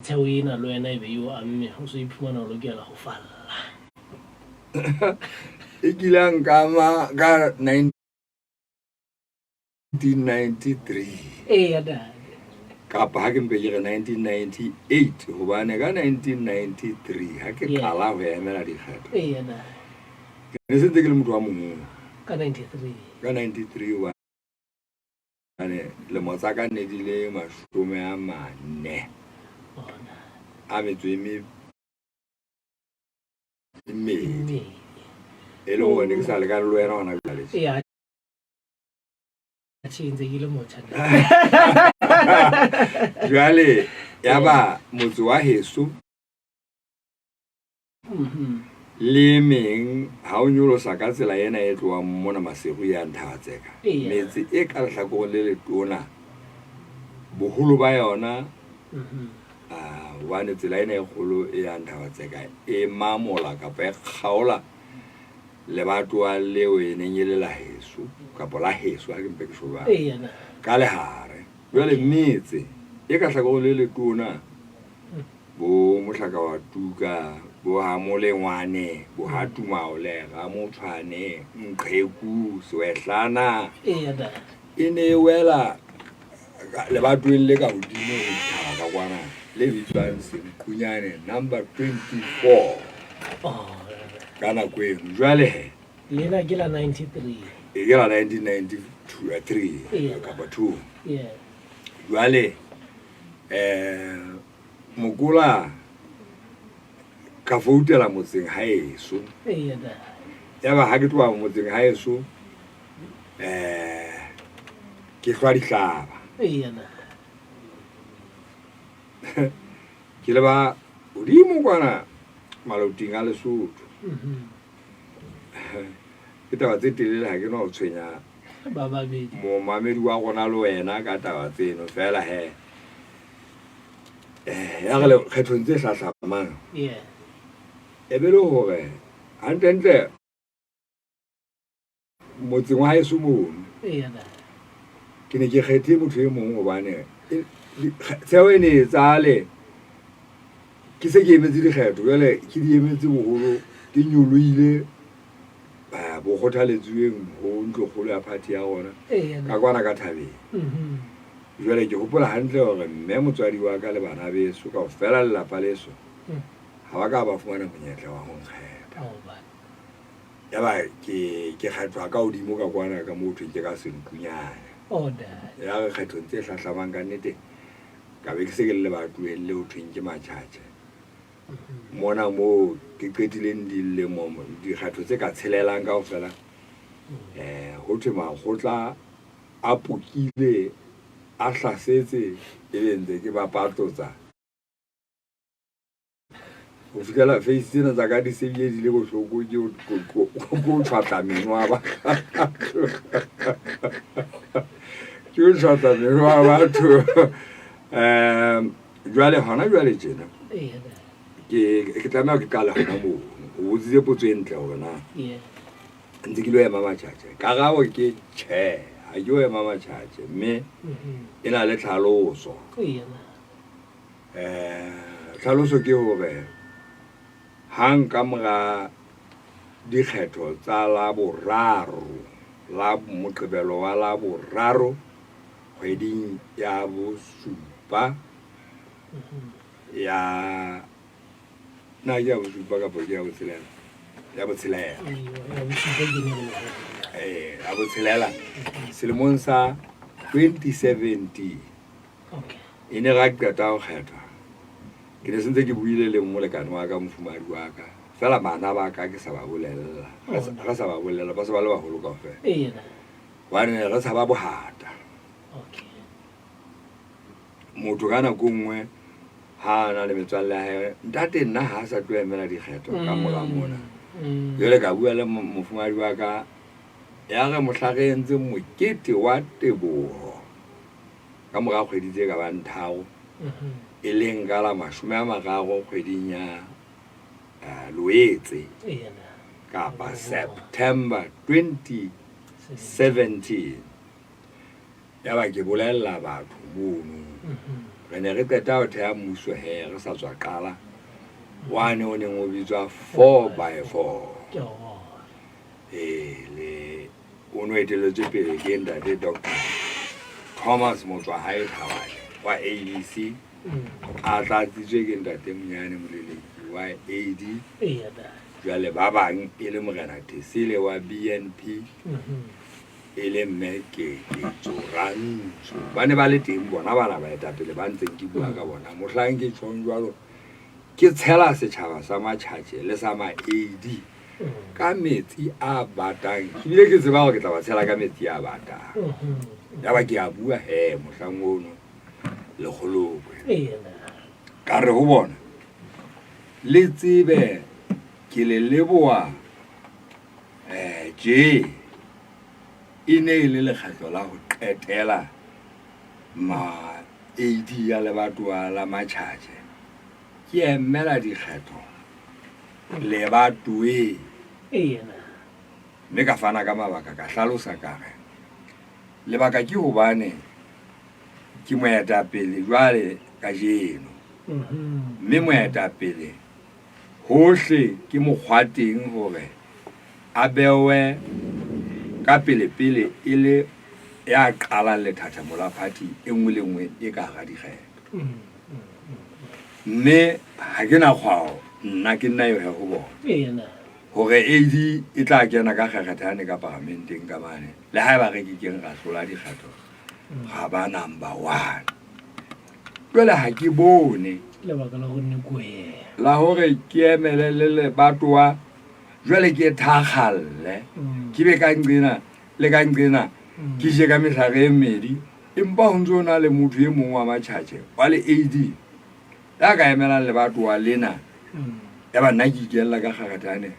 Tewina Luena you and me, so you put on a look at Hofala. Ikilang kama ka 1993. Ada. Kapa hakin pe 1998 hobane ka 1993 ha ke qala ho emela dikgetho. Ada. Ke se ntse ke le motho wa mong Ka 93. Ka 93 wa ane le motsaka ne di le 40 a metso me elo ngone ke sa le ka le wena ona ka le Yeah. Change the mocha. Jwale yaba motse wa heso le meng ha o nyolosa ka tsela ena e tloa mona masego ya nthatseka metsi e ka hlako le letona boholo ba yona wane tsela ena e kgolo e ya nthatseka e mamola ka pa khaola le batho a leo e neng le la heso ka bola heso a ke mpe ke shoba ka le hare jwale metsi e ka hlako le letona bo mohlaka wa tuka bo ha molengwane bo ha tumaole ga motshwane nqheku sewehlana ine wela le batweng le ka hodimo ka kwana le bitswang Monyane number 24 kana kweng jwale lena ke la 93 e ke la 1993 ka ba 2 jwale Mokula ka foutela motseng haeso ya ba ha ke tloa motseng haeso ke hlwa dihlaba ke le ba odimo kwana malauting a Lesotho ke taba tse telele ha ke no o tshwenya mo mamedi wa gona le wena ka taba tseno fela he ya gale kgethong tse hlahlamang e be le hore hantle motseng wa haeso mono ke ne ke kgethe motho e mong hobane tseo e ne tsale ke se ke emetse dikgetho jwale ke di emetse boholo ke nyoloile bo kgothaletsweng ho ntlo kgolo ya party ya gona ka kwana ka thabeng jwale ke hopola hantle hore mme motswadi wa ka le bana beso ka fela lelapa leso ha ba ka ba fumana monyetla wa ho nkgetha ya ba ke kgethwa ka hodimo ka kwana ka motho ke ka Monyane ya re kgethong tse hlahlamang ka nnete ka be ke se ke le batlueng le ho thweng ke matjhatjhe mona mo ke qetileng di le mo dikgetho tse ka tshelelang ka ofela ho thwe makgotla a pokile a hlasetse e bentse ke ba patlotsa o fikela face tsena tsa ka di sebile di le bohloko ke o tshwatla menwa ba ke o tshwatla menwa batho jwale hona jwale tjena ke tlameha ke qala hona moo o butsitse potso e ntle hore na ntse ke lo ema matjhatjhe karabo ke tjhe ha ke o ema matjhatjhe mme e na le tlhaloso tlhaloso ke hore hang ka mora dikgetho tsa la boraro la moqebelo wa la boraro kgweding ya bosupa ya na ya bosupa ka ya botshelela ya botshelela ya botshelela selemong sa 2017 ene ga qeta ho kgetha ke ne sentse ke buile le molekane wa ka mofumadi wa ka fela bana ba ka ke sa ba bolella ga sa ba bolella ba se ba le baholo kaofela wane re sa ba bohata motho ka nako nngwe ha na le metswalle ya hae ntate nna ha sa tlo emela dikgetho ka mora mona jwale ka bua le mofumadi wa ka ya re mohlagentse mokete wa teboho ka mora kgwedi tse ka bang tharo e leng ka la 30 kgweding ya Loetse kapa September 2017 ya ba ke bolella batho bono re ne re qeta ho theha mmuso he re sa tswa qala one o neng o bitswa 4x4 le o no eteletswe pele ke ntate Dr. Thomas Motswahae Thabane wa ABC a tlatsitswe ke ntate Monyane Moleleki wa AD jwale ba bang e le Morena Thesile wa BNP e le mme ke Tsorantsho ba ne ba le teng bona bana ba etapele ba ntseng ke bua ka bona mohlang ke tshong jwalo ke tshela setjhaba sa Matjhatjhe le sa ma-AD ka metsi a batang ke bile ke tseba ke tla ba tshela ka metsi a batang ya ba ke a bua he mohlang ono le kgolokwe ka re ho bona le tsebe ke le leboa je ine le lekgetlo la ho qetela ma-AD ya lebatowa la Matjhatjhe ke emela dikgetho lebatowe mme ka fana ka mabaka ka hlalosa ka re lebaka ke hobane ke moetapele jwale ka jeno mme moetapele hohle ke mokgwateng hore a bewe ka pele e le ya qalang lethathamo la party e nngwe le nngwe e ka ga dikgetho mme ha ke na kgwao nna ke nna yo he ho bona hore AD e tla kena ka kgakgathane ka parlamenteng ka mane le haeba re ke keng ra hlola dikgetho ga ba number 1 jwale ha ke bone lebaka la go nne koe la hore ke emele le batwa jwale ke thakgalle ke be ka nqena le ka nqena ke je ka mehlare e mmedi empa ho ntso na le motho e mong wa Matjhatjhe wa le AD ya ka emela le batwa lena ya ba nna ke ikella ka kgakgathane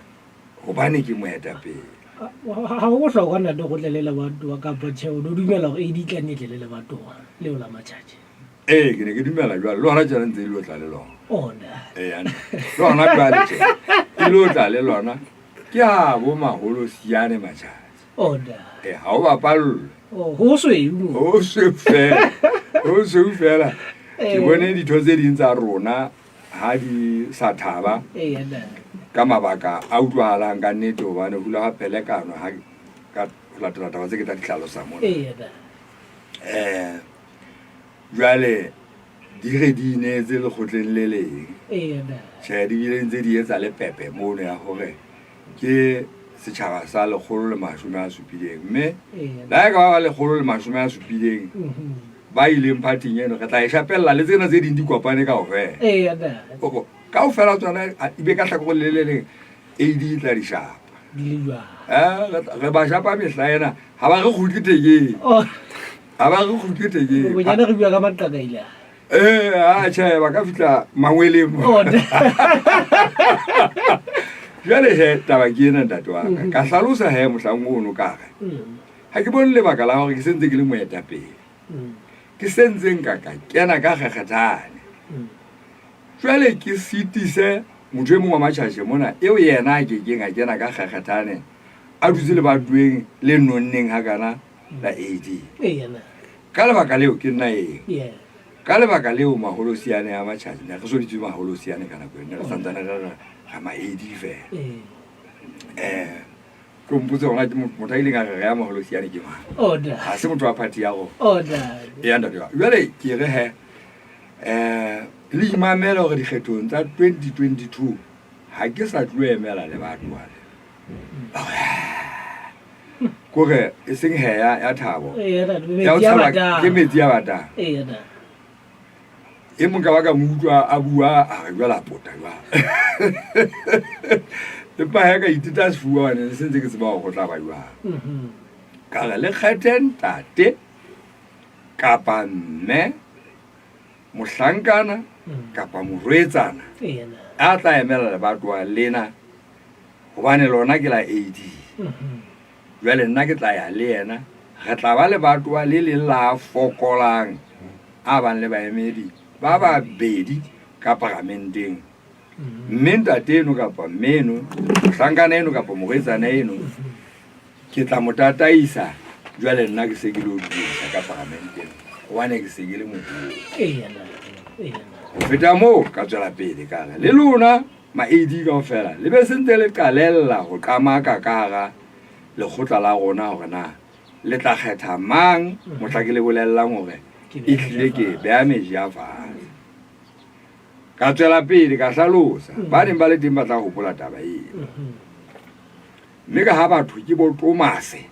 hobane ke moetapele ha o hlokwa nna go tlelela batho ka botsheo do dumela go AD tla netlele batho le ola Matjhatjhe ke ne ke dumela jwale le hona tjena ntse le tla le lona ona le hona jwale tjena le tla le lona ke ha bo maholo siane Matjhatjhe ona ha o bapallo ho sweu fela ke bone ditho tse ding tsa rona ha di sa thaba ka mabaka a utlwahalang ka nnete hobane hula ha pelekano ha ka latela taba tse ke tla di hlalosa mona jwale di re di inetse lekgotleng le leng tjhe di bile ntse di etsa le pepe mono ya hore ke setjhaba sa 170 mme la ka ba 170 ba ileng partyng eno re tla e shapella le tsena tse ding di kopane ka ofela ka ofela tsona ibe ka hlako le leng AD tla di shapa re ba shapa mehla ena ha ba re kgutli tekeng bonyane re bua ka maqakaila tjhe ba ka fihla mangweleng jwale he taba ke ena ntate wa ka hlalosa he mohlang ono ka re ha ke bone lebaka la hore ke sentse ke le moetapele ke sentseng ka kena ka kgakgathane jwale ke sitise motho e mong wa Matjhatjhe mona eo yena a kekeng a kena ka kgakgathane a dutse le batweng le nonneng hakana la AD ka lebaka leo ke nna eng ka lebaka leo maholo siane ya Matjhatjhe ne re so ditse maholo siane ka nako ena re santsana ga ma-AD fela ke mpotse gona ke motho a ileng a re ya maholo siane ke mang ga se motho wa party ya gona jwale ke re he le imamela gore dikgethong tsa 2022 ha ke sa tlo emela le batho wale kore e seng heya ya thabo ya o tshaba ke metsi ya batang e mong ka baka mo utlwa a bua a re jwala pota jwala empa ha ka itita sefuwa wane se ntse ke tseba go tla ba jwala ka re le kgethe ntate kapa mme mohlankana kapa morwetsana a tla emela le batwa lena hobane lona ke la AD jwale nna ke tla ya le yena re tla ba le batwa le leng la fokolang a bang le baemedi ba babedi ka parlamenteng mme ntate eno kapa mmeno mohlankana eno kapa morwetsana eno ke tla mo tataisa jwale nna ke se ke lo disa ka parlamenteng hobane ke se ke le moholo ho feta moo ka tswela pele ka re le lona ma-AD kaofela le be sentse le qalella ho qamaka ka hara lekgotla la rona hore na le tla kgetha mang motla ke le bolellang hore e hlile ke beha meji ya fatshe ka tswela pele ka hlalosa ba neng ba le teng ba tla hopola taba eo mme ka ha batho ke bo Tomase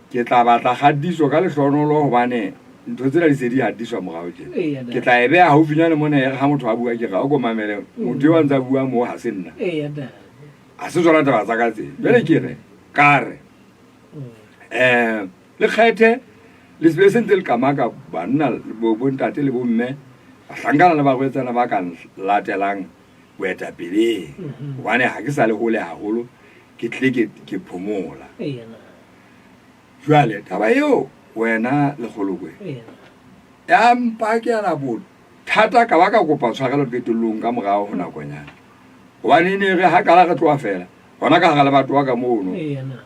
ke tla batla kgatiso ka lehlonolo hobane ntho tsena di se di hatiswa morao tjena ke tla e beha haufinyane mona ha motho a bua ke ga o ko mamele motho wa ntsa bua mo ha se nna a se tsona taba tsa ka tse jwale ke re ka re le kgethe le se sentse le kamaka banna bo ntate le bo mme ba hlangana le ba gwetsana ba ka latelang boetapeleng hobane ha ke sa le hole haholo ke tle ke phomola jwale taba eo wena le kgolokwe ya mpa ke yana bo thata ka ba ka kopa tshwarelo petolong ka morao ho nakonyana hobane ne re ha kala re tloa fela hona ka gala batho wa ka mono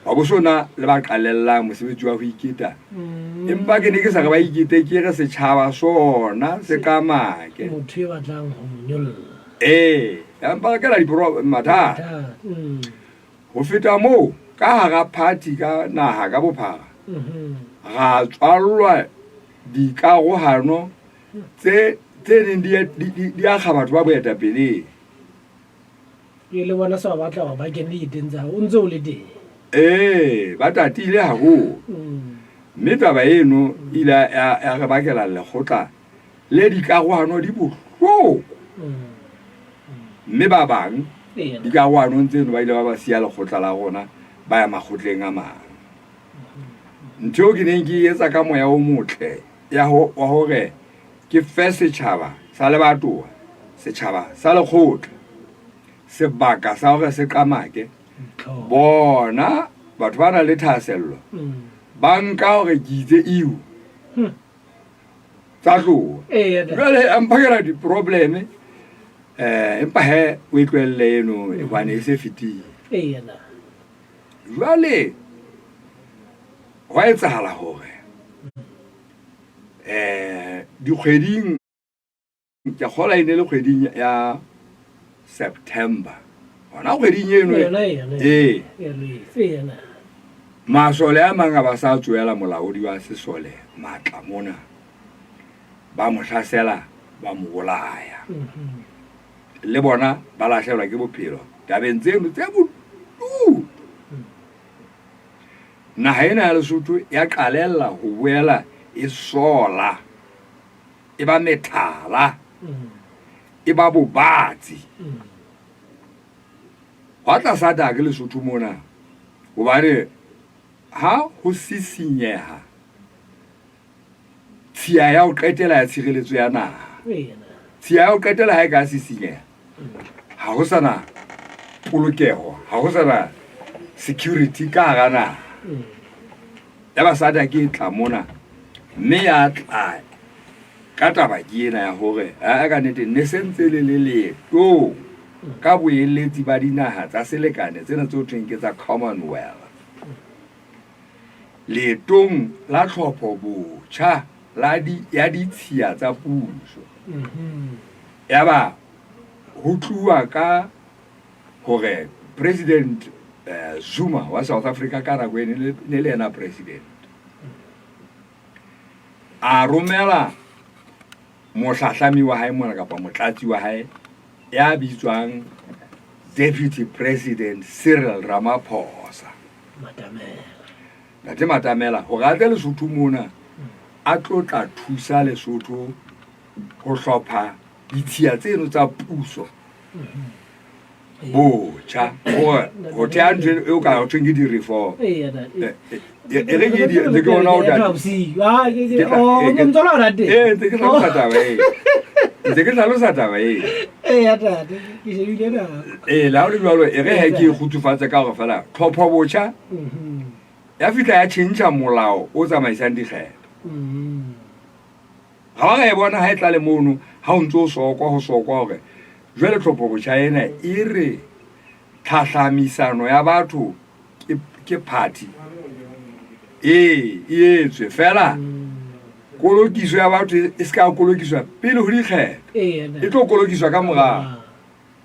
wa bo sona le ba qalellang mosebetsi wa ho iketa empa ke ne ke sa re ba ikete ke re Sechaba sona se kamake motho e batlang ho nyolla ya mpa ke la mathata ho feta moo ka hara party ka naha ka bophara ga tswallwa dikarohano tse neng di akga batho ba boetapeleng le bona sa batla ho ba kene ditentsa o ntse o le teng ba tatile haholo mme taba eno ile ya re bakela lekgotla le dikarohano di bohloko mme ba bang dikarohanong tseno ba ile ba siya lekgotla la rona ba ya makgotleng a mang ntho ke neng ke etsa ka moya o motle wa hore ke fe setjhaba sa lebatowa setjhaba sa lekgotla sebaka sa hore se qamake bona batho ba na le thahasello ba nka hore ke itse iu tsa tloha jwale amphakela di-probleme empa he o e tlohelle eno hobane e se fetile jwale hwa etsahala hore dikgweding ke kgola e ne le kgweding ya September hona kgweding eno masole a mang a ba sa tsoela molaodi wa sesole matla mona ba mo hlasela ba mo bolaya le bona ba lahlehelwa ke bophelo tabeng tseno tse bodu naha ena ya Lesotho ya qalella ho boela e sola e ba methala e ba bobatsi wa tla sada ke Lesotho mona hobane ha ho sisinyeha tshia ya o qetela ya tshireletso ya naha tshia ya o qetela ha e ka sisinyeha ha ho sana polokeho ha ho sana security ka hara naha ya basadi ke tla mona mme ya tla ka taba ke ena ya hore a ka nnete ne sentse le leeto ka boeletsi ba dinaha tsa selekane tsena tse ho thweng ke tsa Commonwealth leetong la tlhopho botjha ya ditshia tsa puso ya ba ho tluwa ka hore President Zuma wa South Africa ka nako ene ne le ena president a romela mohlahlami wa hae mona kapa motlatsi wa hae ya bitswang Deputy President Cyril Ramaphosa Matamela ho rata Lesotho mona a tlotla thusa Lesotho ho hlopha ditshia tseno tsa puso botjha ho tea ntho eo ka thweng ke di-reform e re ke di ke ona o ke hlalosa taba la o le jwalo e re he ke e kgutsufatse ka gore fela tlhopho botjha ya fihla ya tjhentjha molao o tsamaisang dikgetho ga ba ga e bona ha e tla le mono ha o ntse o sokwa hore jwale tlhopho botjha ena e re tlhahlamisano ya batho ke party e etswe fela kolokiso ya batho e se ka kolokiswa pele ho dikgetho e tlo kolokiswa ka morao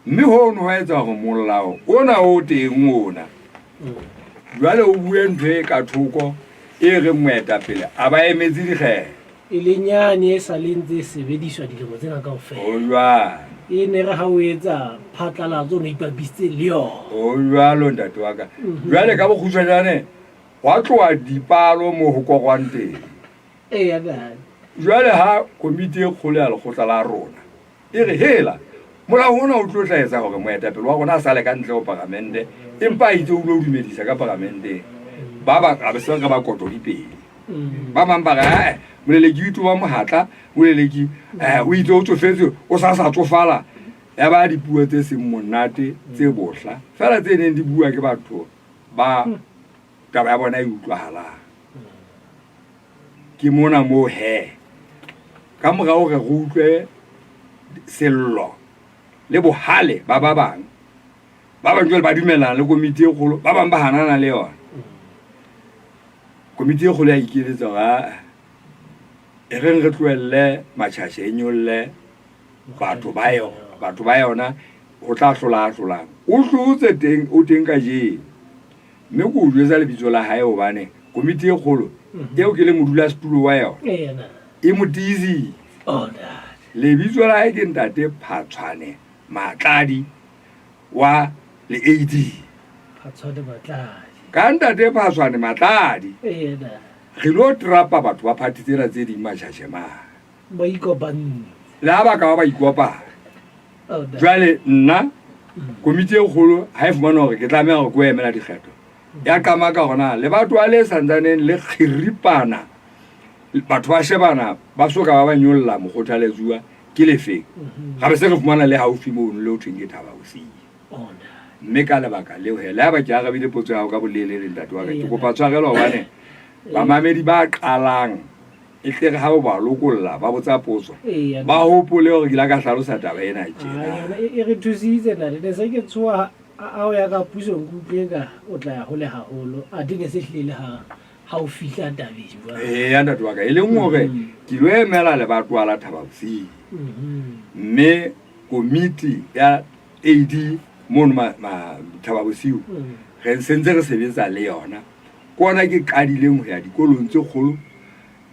mme hono ho etsa hore molao ona o teng ona jwale o bue ntho e ka thoko e re moetapele a ba emetse dikgetho e lenyane e sa lentse sebediswa dilemo tsena kaofela o jwalo e ne re ha o etsa phatlalatso no ipapisitse le yona o jwalo ntate wa ka jwale ka bokgutshwanyane wa tloa dipalo mo ho kokwang teng jwale ha komiti e kgolo ya lekgotla la rona e re hela molao ona o tlo tla etsa hore moetapele wa rona a sale ka ntle ho parlamente empa a itse o lo dumedisa ka parlamenteng ba ba ka se ka ba koto dipele ba bang ba ga Moleleki o itwa mohatla Moleleki o itse o tsofetse o sa tsofala ya ba dipuo tse seng monate tse bohla fela tse neng di bua ke batho ba taba ya bona e utlwahalang ke mona mo ka morao re go utlwe sello le bohale ba bang jwale ba dumelana le komiti e kgolo ba bang ba hanana le yona komiti e kgolo ya ikeletsa ga e re tlohelle matjhashe e nyolle batho ba yona ho tla hlolang o hlotse teng o teng ka je mme go jwetsa lebitso la hae hobane komiti e kgolo eo ke le modulasetulo wa yona e motizi lebitso la hae ke ntate Phatshwane Matladi wa le AD ka ntate Phatshwane Matladi re lo trapa batho ba party tsena tse di matjhashe ba ikopane le ha ba ka ba ikopa jwale nna komiti e kgolo ha e fumana hore ke tlameha hore go emela dikgetho ya qama ka gona le batho a le santsaneng le khiripana batho ba shebana ba soka ba ba nyolla mokgothaletsuwa ke lefeng ga be se re fumana le haufi mono le o thweng ke Thaba Bosiu mme ka lebaka leo hela ba ke arabile potso ya ka bolele le ntate wa ka ke kopa tshwarelo hobane ba mamedi ba qalang e tle ha ba lokolla ba botsa potso ba hopole hore ke la ka hlalosa taba ena tjena e re thusitse nna le se ke tswa a o ya ka Pusong ka o tla ya hole haholo a dine se hlile ha o fihla tabeng ya ntate wa ka e leng hore ke lo emela le batho ala Thaba Bosiu mme komiti ya AD mono Thaba Bosiu re sentse re sebetsa le yona kona ke qadileng ho ya dikolong tse kgolo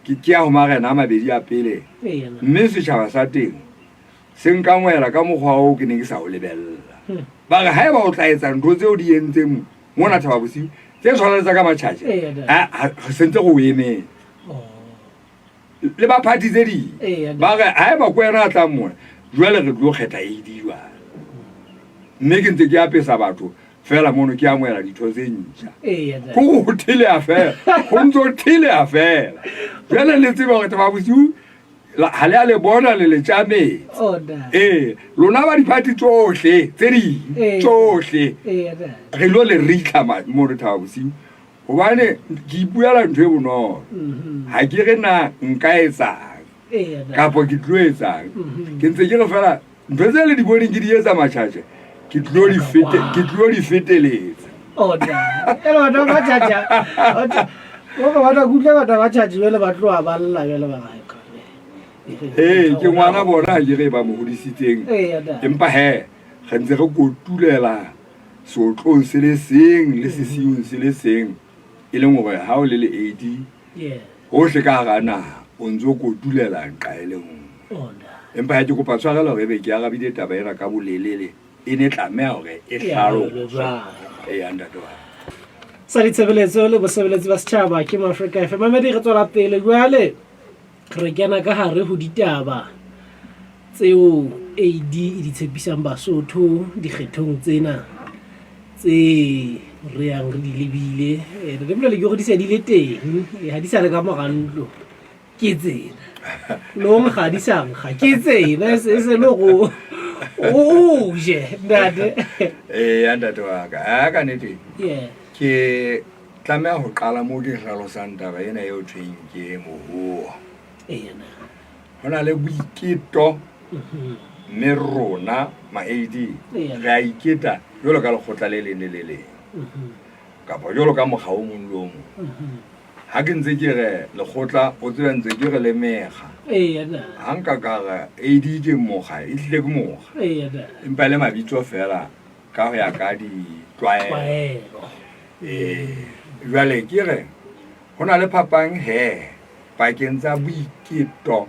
ke ya ho marena a mabedi a pele mme setjhaba sa teng se nka ngwela ka mokgwa o ke ne ke sa o lebella ba re haeba o tla etsa ntho tseo di entseng mona Thaba Bosiu tse tshwanetse ka matjhatjhe re sentse go emela le ba party tse di ba re haeba ko ena a tla mona jwale re tlo kgetha AD jwale mme ke ntse ke apesa batho fela mono ke amoela ditho tse ntjha go go thile a fela go ntso thile a fela jwale le tseba gore Thaba Bosiu ha le a le bona le le tjametse lona ba diphati tsohle tse di tsohle re lo le rikha mono Thaba Bosiu hobane ke ipuela ntho e bonolo ha ke re na nka etsang kapo ke tlo etsang ke ntse ke re fela ntho tse le di boneng ke di etsa matjhatjhe ke tlo di feteletsa ela ba tjhatja ba ta gutla ba ta ba tjhatji le ba tloa ba lla le ba ke ngwana bona ha ke re ba mo hodisitseng empa he re ntse re kotulela sotlong se le seng le sesiung se le seng e leng hore ha o le AD hohle ka hara naha o ntso kotulela nqaeleng empa ha ke kopa tshwarelo hore be ke arabile taba ena ka bolelele e ne tlameha hore e hlaloswa sa ditshebeletso le bosebeletsi ba Sechaba ke Africa FM mamedi re tswela pele jwale re kena ka hare ho ditaba tseo AD e di tshepisang Basotho dikgethong tsena tse re yang re di lebile re bolele ke go di se di le teng ha di sa le ka morantlo ke tsena long ga di sa ga ke tsena se le go je ndade ntate wa ka ka nete ke tlameha ho qala mo ke hlalosang taba ena eo thweng ke mohuo hona le boiketo mme rona ma-AD re a iketa jwalo ka lekgotla le leng le le leng kapa jwalo ka mokga o mong le o mong ha ke ntse ke re lekgotla o tswe ntse ke re le mega ha nka ka re AD ke moga e tlile ke moga empa le mabitso fela ka ho ya ka di tlwaelo jwale ke re ho na le phapang he pakeng tsa boiketo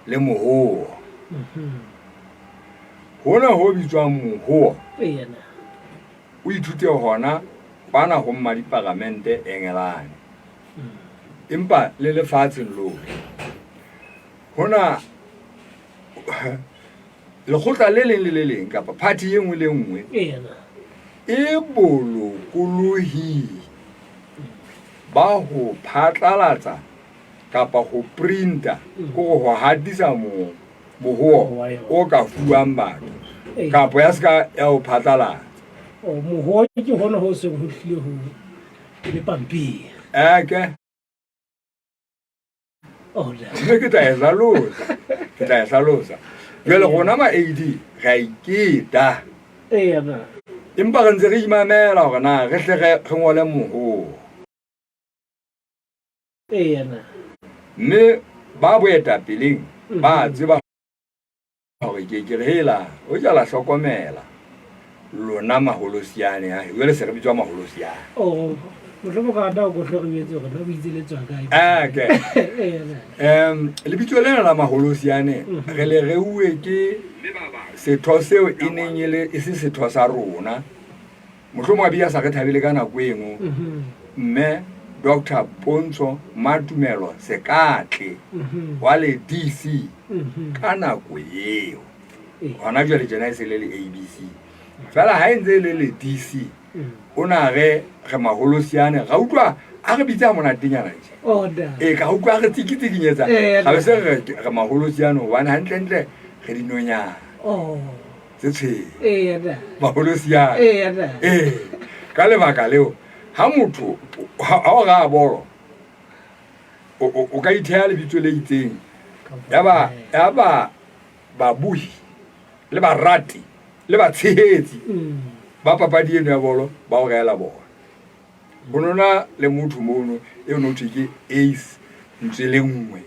le mohuo hona ho bitswang mohuo o ithute hona bana ho mmadipagamente Engelane empa le lefatsheng lohle hona lekgotla le leng le le leng kapa party e nngwe le nngwe e bolokolohi ba ho phatlalatsa kapa ho printa go ho hatisa mohuo o ka fuwang batho kapa ya ska ya ho phatlalatsa mohuo ke hona ho se ho hlile ho le pampiri ke ke tla hlalosa jwale gona ma AD ga iketa empa re ntse re imamela hore na re hle re ngole mohuo mme ba boetapeleng ba tseba hore ke re hela o jala hlokomela lona maholosiane ha jwale se re bitswa maholosiane lebitso lena la maholosiane re le reuwe ke setho seo e neng e se setho sa rona mohlomong a bia sa re thabile ka nako e nngwe mme Dr. Pontsho Matumelo Sekatle wa le DC ka nako eo hona jwale jena se le ABC fela ha ntse le DC ona re maholosiane ga utlwa a re bitsa monatenyana ka utlwa re tsikitikinyetsa ga be se re maholosiane hobane hantle re dinonyana tse tshweu maholosiane ka lebaka leo ha motho ha o ga bolo o ka ithea lebitso le itseng ya ba babuhi le barati le ba tshehetsi ba papadi eno ya bolo ba o gaela bona bonona le motho mono e o no thike Ace Ntswelengwe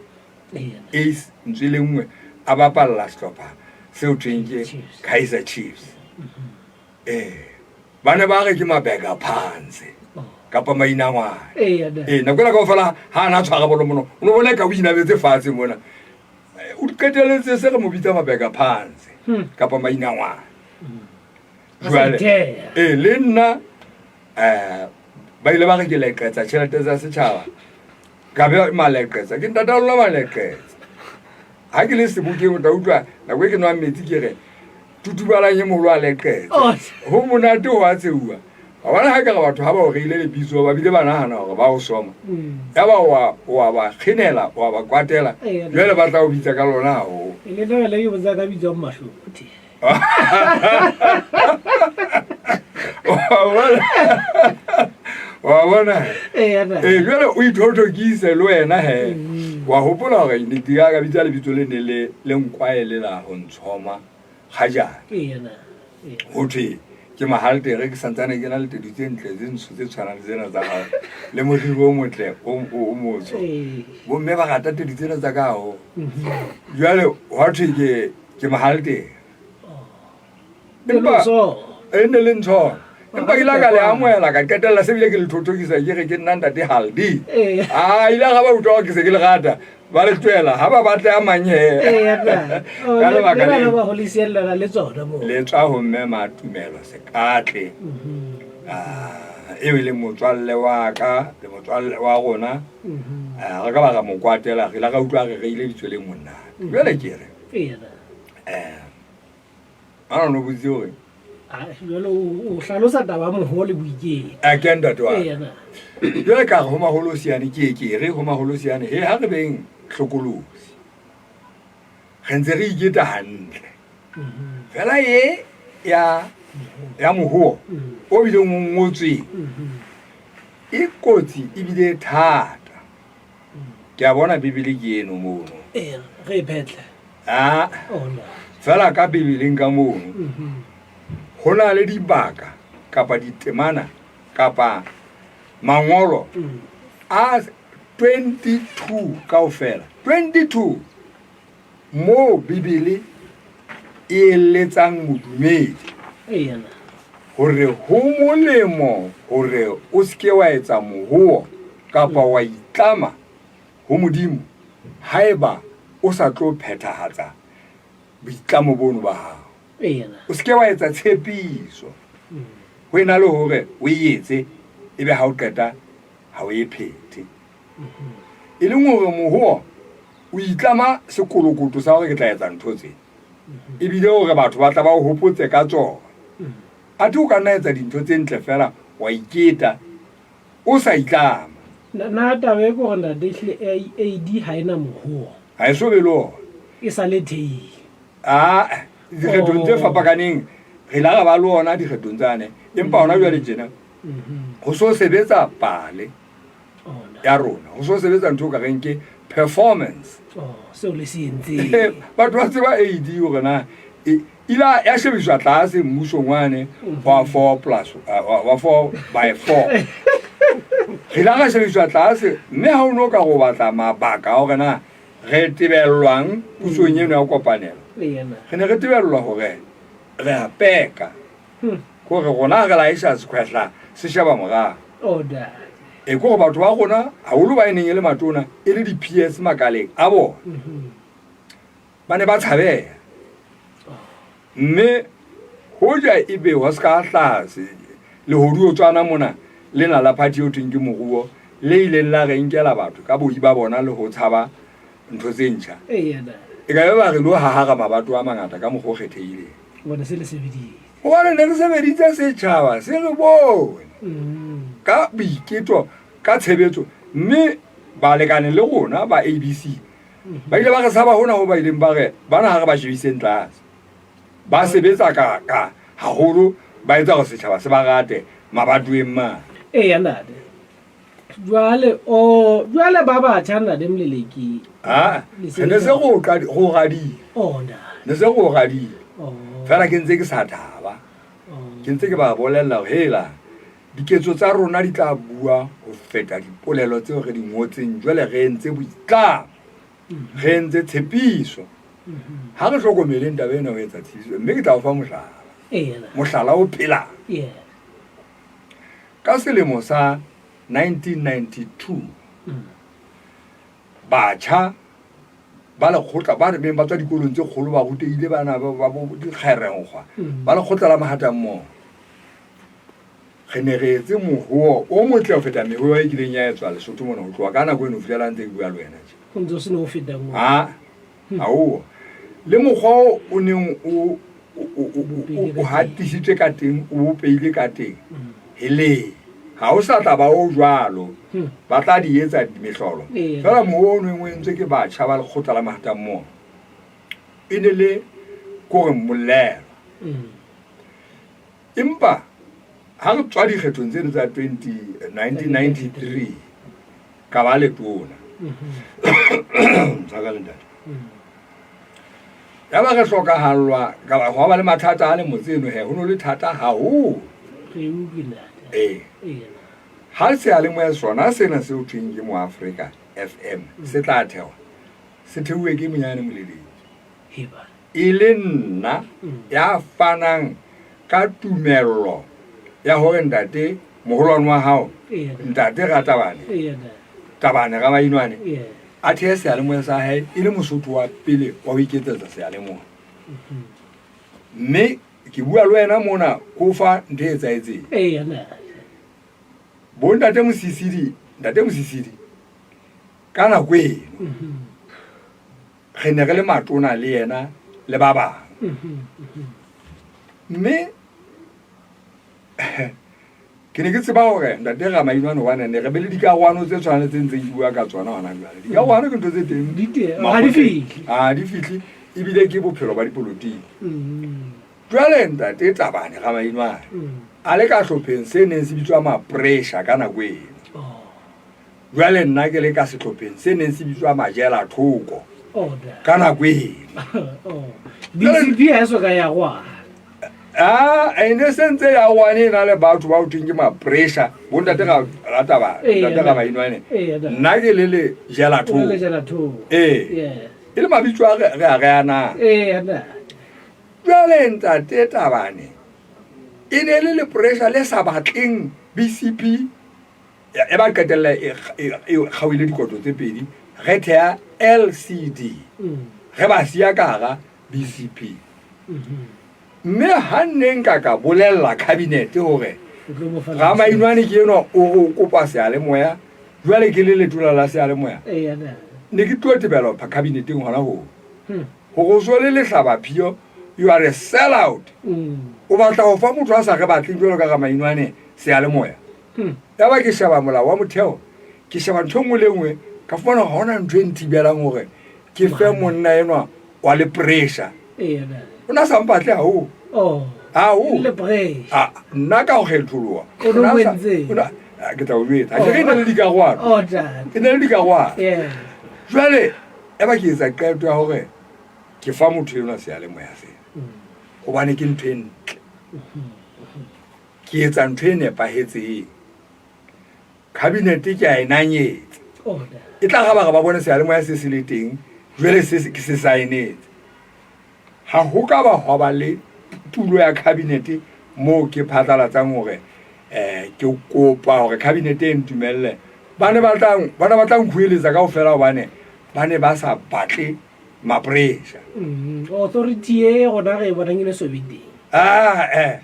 a bapalla sehlopha seo thweng Kaizer Chiefs bana ba re ke mabega phansi kapa mainangwane nako la kaofela ha ana tshwara bolo mono o no bona ka o inabetse fatshe mona o qeteletse se re mo bitsa mabega phansi kapa mainangwane le nna ba ile ba re ke leqetsa tšhelete tsa setšhaba ka be maleqetsa ke ntataola maleqetsa ha ke le sebokeng o tla utlwa nako e ke nwa metsi ke re tutubalanye moholo a leqetsa ho monate ho a tseuwa ga bona ha ka ga batho ha ba o reile lebitso ba bile ba nagana gore ba o soma ya ba wa ba kgenela wa ba kwatela jwale ba tla o bitsa ka lona haholo wa bona jwale o ithothokise le wena he wa hopola gore nnete ya ka bitsa lebitso le ne le nkwaelela ho ntshoma ga jana ho thwe ke mahaltere ke santsane ke na le tedi tse ntle tse ntsho tse tshwanang tsena tsa gago le modiro o motle o motsho bomme ba rata tedi tsena tsa gago jwale wa thwe ke mahaltere empa e ne le ntshona empa ke la ka le amoela ka qetella se bile ke le thothokisa ke re ke nna ntate Haldi ile ga ba utlwa ke se ke le rata ba le twela ha ba batla a manye ka le baka le tswa ho mme Matumelo Sekatle e le motswalle wa ka le motswalle wa rona re ka ba ga mokwatela re la ga utlwa re ile ditso le monna jwale ke re ana no butsi hore o hlalosa taba mohuo le boikeng ke ntate wa jwale ka ho maholosiane ke re ho maholosiane he ha re beng hlokolosi re ntse re iketa hantle fela ye ya mohuo o bile ngotswe e kotsi e bile thata ke a bona bibele ke eno mono re phetla fela ka bibeleng ka mono ho na le dibaka kapa ditemana kapa mangolo a 22 kaofela 22 mo Bibele e letsang modumedi hore ho molemo hore o ske wa etsa mohuo kapa wa itlama ho modimo haeba o sa tlo phethahatsa boitlamo bono ba hao. O ske wa etsa tshepiso ho ena le hore o etse ebe ha o qeta ha o e phethe. E leng hore mohuo o itlama sekolokoto sa hore ke tla etsa ntho tse ebile hore batho ba tla ba o hopotse ka tsona. Ate o ka nna etsa dintho tse ntle fela wa iketa o sa itlama. Na taba e go nda dehle AD ha ina mohuo ha e so belo e sa le thei dikgethong tse fapakaneng re la ga ba le ona dikgethong tsane empa hona jwale tjena ho so sebetsa pale ya rona ho so sebetsa ntho ka reng ke performance so le sientse batho ba tseba AD hore na ila ya shebiswa tlase mmusong wane wa 4+4 re la ga shebiswa tlase mme ha o no ka go batla mabaka hore na re tebellwang pusong eno ya kopanelo re ne re tebellwa hore re a peka gore gona ga la isa sekhwehla se sheba morago e go batho ba gona ha o lo ba eneng le matona e le di PS makaleng a bona ba ne ba tshabela mme hoja ibe wa ska tlase le hodu o tswana mona le na la party o tweng ke moruo le ile la re nkela batho ka boi ba bona le ho tshaba ntho tse ntjha e ka ba re lo ha ga mabato a mangata ka mo go kgethehile bona se le sebedile bona ne re sebeditse Sechaba se re bone ka boiketo ka tshebetso mme ba lekane le rona ba ABC ba ile ba re saba hona ho ba ileng ba re bana ha re ba shebiseng tlase ba sebetsa ka haholo ba etsa go Sechaba se ba rate mabatweng ma ntate jwale ba ba tshana le Moleleki ne se go gadi ne se go gadi fela ke ntse ke sa thaba ke ntse ke ba bolella hela diketso tsa rona di tla bua ho feta dipolelo tseo re di ngotseng jwale re entse boitlamo re entse tshepiso ha re hlokomeleng taba ena ho etsa tshepiso mme ke tla o fa mohlala o phelang ka selemo sa 1992 batjha ba lekgotla ba re ba tswa dikolong tse kgolo ba ruteile bana ba dikgerenkgwa ba lekgotla la mahatammoho re ne re etse mohuo o motle ho feta mehuo e kileng ya etswa Lesotho mona ho tloha ka nako eno fitlhela ntse ke bua le wena ho ntse se no feta mo le mokgwa o neng o hatisitswe ka teng o peile ka teng hele ha o sa tla ba o jwalo ba tla di etsa mehlolo fela moono engwe ntse ke batjha ba lekgotla la mahatammoho e ne le kore molelo empa ha re tswa dikgethong tseno tsa 1993 ka ba letona ya ba re hlokahalwa ka ba ho ba le mathata a le motseno ho no le thata haholo ha se a le mo sona sena se o tweng ke mo Africa FM se tla thewa se thewe ke Monyane Moleleki e le nna ya fanang ka tumello ya hore ntate moholwane wa hao ntate tabane ga mainwane a the se a le mo sa hae e le Mosotho wa pele wa ho iketsetsa se a le mo mme ke bua le wena mona go fa ntho e tsaetseng bo ntate Mosisidi ka nako eno re ne re le matona le yena le ba bang mme ke ne ke tseba hore ntate ga mainwane wa ne re be le dikarwano tse tshwanetseng tse bua ka tsona hona jwale dikarwano ke ntho tse teng di fihle ebile ke bophelo ba dipolotiki jwale ntate Tabane ga mainwane a le ka hlopheng se neng se bitswa ma-pressure ka nako eno jwale nna ke le ka sehlopheng se neng se bitswa majela thoko ka nako eno ene sentse ya wane na le batho ba o tinge ma pressure bo ntate ga rata ba ntate ga ba inwane nna ke le gelato ile mabitso a re ana jwale ntate tabane ine le pressure le sa batleng BCP e ba qetella e khawile dikoto tse pedi re thea LCD re ba sia ka ga BCP mme ha neng ka bolella cabinet hore ga mainwane ke eno o kopa seale moya jwale ke le letula la seale moya ne ke tlo tebela pa cabinet ngwana ho go swele le hlaba phio you are a sellout o batla go fa motho a sa re batle jwalo ka ga mainwane seale moya ya ba ke shaba mola wa motheo ke shaba ntho le ngwe ka fona ga ona ntho e ntibelang hore ke fe monna enwa wa le pressure ona sa mpatle ha le pressure nna ka go kgetholwa o wentse ke tla o jwetsa ke re le dikagwana ke ne le dikagwana jwale e ba ke etsa qeto ya hore ke fa motho enwa seale moya se gobane ke ntho e ntle ke etsa ntho e nepahetseng cabinet ke a enanyetsa e tla ga ba bone seale moya se se le teng jwale ke se saenetse ha ho ka ba hwa ba le tulo ya cabinet mo ke phatlalatsang hore ke kopa hore cabinet e ntumelle bana batlang khueletsa ka ofela hobane bane ba sa batle ma pressure authority e gona ge bona ngile sobiti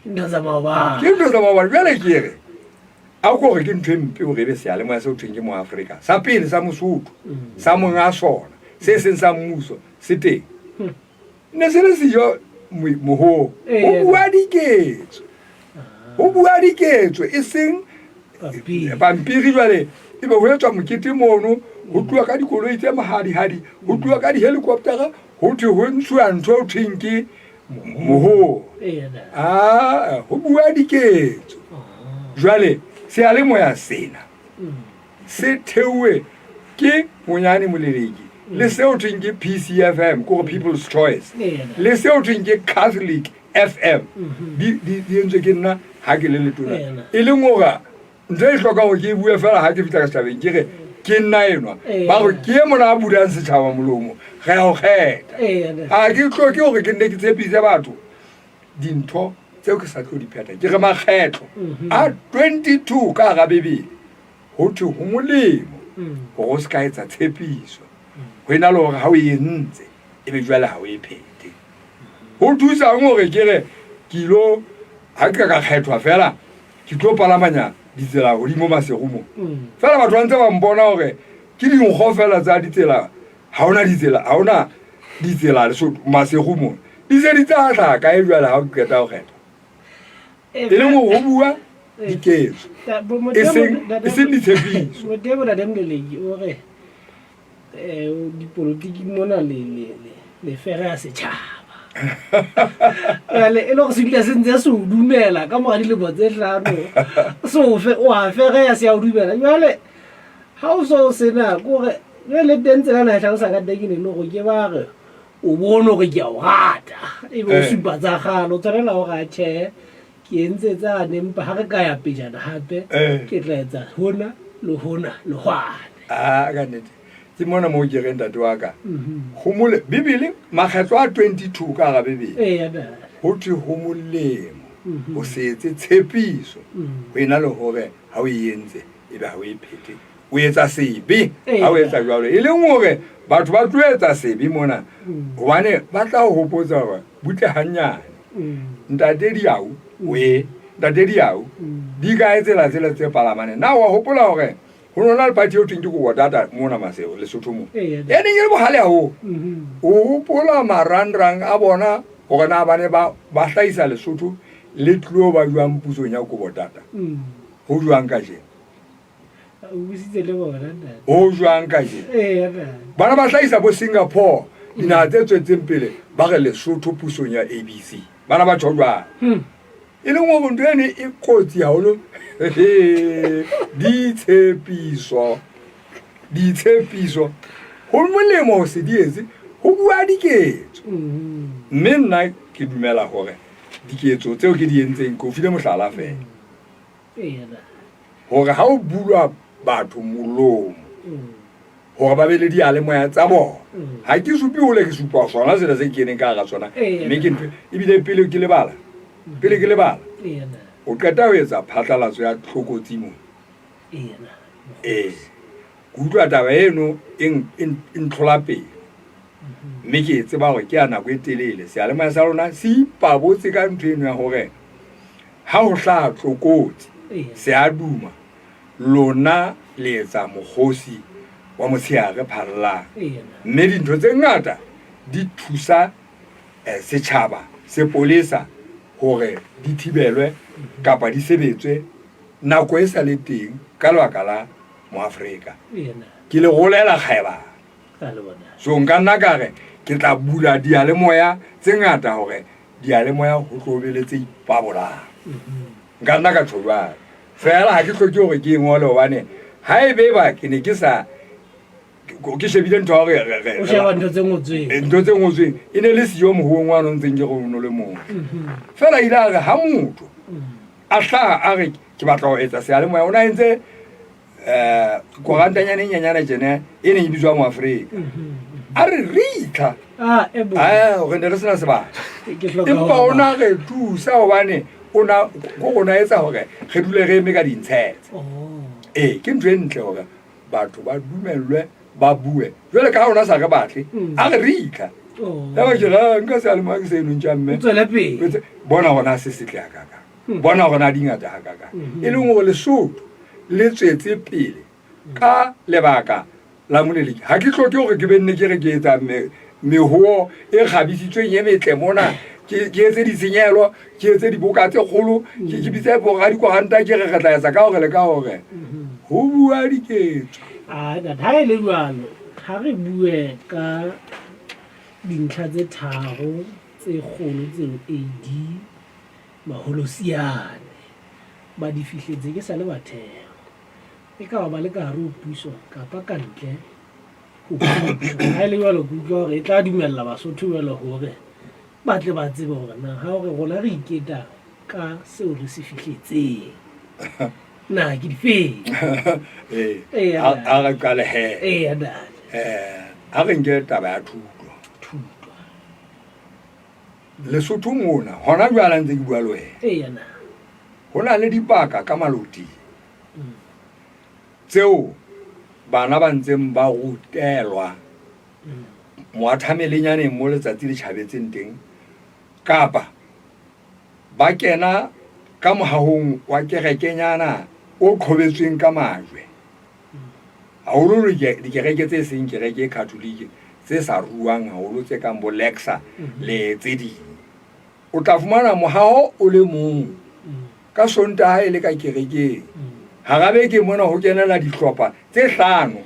ndaza mabana jwale ke re a ko re ke ntho e mpe hore be seale moya se o thweng ke mo Afrika sa pele sa Mosotho sa monga sona se seng sa mmuso se teng ne se le siyo moho o bua diketso e seng pampiri jwale e be ho etswa mokete mono ho tluwa ka dikoloi tse mahadi ho tluwa ka di-helicoptera ho thwe ho ntshuwa ntho o thweng ke moho ho bua diketso jwale seale moya sena se theuwe ke Monyane Moleleki le seo thweng ke PCFM ko People's Choice le seo thweng ke Catholic FM di entswe ke nna ha ke le letona e le ngora ntse e hloka go ke bue fela ha ke fitla ka setjhabeng ke re ke nna enwa ba go ke mona a budang setjhaba molomo ga ya go kgetha ha ke hloke gore ke nne ke tshepise batho dintho tseo ke sa tlo di pheta ke re makgetlo a 22 ka ga bebele ho thwe ho molemo go se ka etsa tshepiso go ena le gore ha o e ntse e be jwale ha o e phete ho thusa ngore ke re kilo ha ke ka kgethwa fela ke tlo palamanya ditsela godimo masegomo fela batho ba ntse ba mbona gore ke dinkgo fela tsa ditsela ha ona ditsela masegomo di se di tsa ka e jwale ha o qeta go kgetha e le mo go bua diketso e seng ditshepiso modimo la Moleleki o re dipolitiki mona le fere ya setšhaba e le go se dula sentse se o dumela ka moga dilemo tse tlhano o a fere ya se ya o dumela jale ga o so sena kore le teng tsela na tla o sa ka tekene le go ke ba re o bone gore ke a o rata e be o supa tsa galo o tshwanela go ga tšhe ke entse tsa nempa ga re ka ya pejana gape ke tla etsa hona le hona le hwane ka nnete ke mona mo ke reng tate wa ka go mole bibele makgetlo a 22 ka ga bebele go thwe go molemo o setse tshepiso go ena le gore ha o entse e be ha o e phete o etsa sebe ha o etsa jwalo e leng gore batho ba tlo etsa sebe mona gobane ba tla go hopotsa gore butle hanyane ntate diau di ka etsela tsela tse palamane na wa hopola gore go nona le party o thweng ke go botata mona maseo Lesotho mo e neng e le bogale o hopola marangrang a bona gore na bane ba hlaisa Lesotho le tlo ba jwang pusong ya go botata go jwang ka je o jwang ka je bana ba hlaisa bo Singapore dina tse tswetseng pele ba re Lesotho pusong ya ABC bana ba tshojwa e le mo ntwe ne e kotsi ya holo ditshepiso go molemo se dietse go bua diketso mme nna ke dumela gore diketso tseo ke di entseng ko file mohlala fela na hore ha o bulwa batho molomo hore ba be le dialemoya tsa bona ha ke supi hole ke supa sona sena se keneng ka ga sona mme ke ntho ebile pele ke lebala o qeta ho etsa phatlalatso ya tlhokotsi mo ke utlwa taba eno e ntlhola pele mme ke tseba hore ke ya nako e telele sealemoya sa rona se ipabotse ka ntho eno ya hore ha ho hlaha tlokotsi se a duma lona le etsa mokgosi wa motshehare phallang mme dintho tse ngata di thusa setjhaba sepolesa hore di thibelwe kapa di sebetswe nako e sa le teng ka lebaka la moafrika ke le golela kgaeba so nka nna kare ke tla bula dialemoya tse ngata hore dialemoya ho tlobeletse ipabolang nka nna ka tjho jwalo fela ha ke hloke hore ke ngole hobane ha ebe ba ke ne ke sa ke shebile ntho hore ntho tse ngotsweng e ne le siyo mohuong wa ntseng ke go no le mong fela ile a re ha motho a hlaha a re ke batla ho etsa sealemoya o na entse korantanyana e nyanyana tjena e ne e bitswa moafrika a re ritla re ne re sena sebaka empa ona re thusa hobane ona go gona etsa hore re dule re eme ka dintshetse ke ntho e ntle hore batho ba dumellwe ba bue jwale ka ona sa re batle a re ritla ya ba ke ra nka sealemoya ke se eno ntja mme bona gona se setle ha kaka bona gona dingata ha kaka e leng gore Lesotho le tswetse pele ka lebaka la Moleleki ha ke hloke hore ke benne ke re ke etsa mehuo e kgabisitsweng e metle mona ke etse ditshenyelo ke etse diboka tse kgolo ke bitse borra dikoranta ke re tla etsa ka hore le ka hore ho bua diketso ha e le jwalo ha re bue ka dintlha tse tharo tse kgolo tseo AD maholosiane ba di fihletse ke sa le batheo e ka ba le ka hare ho puso kapa ka ntle ho puso ha e le jwalo ke utlwa hore e tla dumella Basotho jwalo hore ba tle ba tsebe hore na ha hore rona re iketa ka seo re se fihletseng na ke di feng a re qale he ha re nke taba ya thuto Lesotho mona hona jwala ntse ke bua le wena ho na le dipaka ka maloti tseo bana ba ntseng ba rutelwa moathameleng mo letsatsi le tjhabetseng teng kapa ba kena ka mohahong wa kerekenyana o qhobetsweng ka majwe haholo dikereke tse seng kereke Catholic tse sa ruang haholo tse kang bo Lexa le tse ding o tla fumana mohaho o le mong ka Sontaha e le ka kerekeng harabe ke mona ho kenela dihlopha tse hlano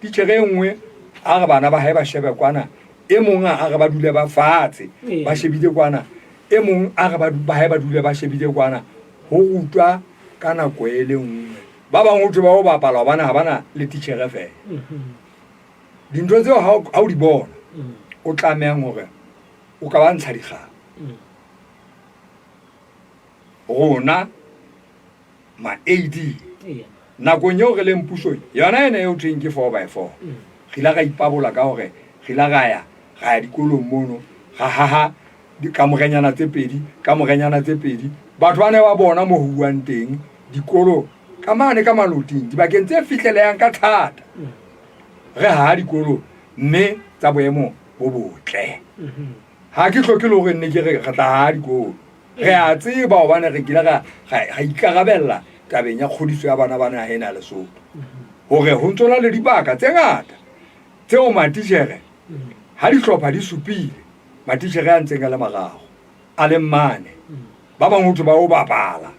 di tjhere nngwe a re bana ba hae ba shebe kwana e mong a re ba dule ba fatshe ba shebile kwana e mong a re ba hae ba dule ba shebile kwana ho rutwa ka nako e le nngwe ba bang ho ba ho bapala hobane ha bana le titjhere fela dintho tseo ha o di bona o tlamehang hore o ka ba ntsha dikgang rona ma-AD nakong eo re leng pusong yona ene eo thweng ke 4x4 re ila ra ipabola ka hore re ila ra ya dikolong mono ga haha kamorenyana tse pedi batho ba ne ba bona mo huang teng dikolo ka mane ka maloting dibakeng tse fihlelehang ka thata re ha dikolo mme tsa boemo bo botle ha ke hloke le hore nne ke re tla ha dikolo re a tseba hobane re kile ga ikarabella tabeng ya kgodiso ya bana bana hena Lesotho hore ho ntsona le dibaka tse ngata tseo matitjhere ha dihlopha di supile matitjhere a ntseng a le marao a le mane ba bang ho ba o bapala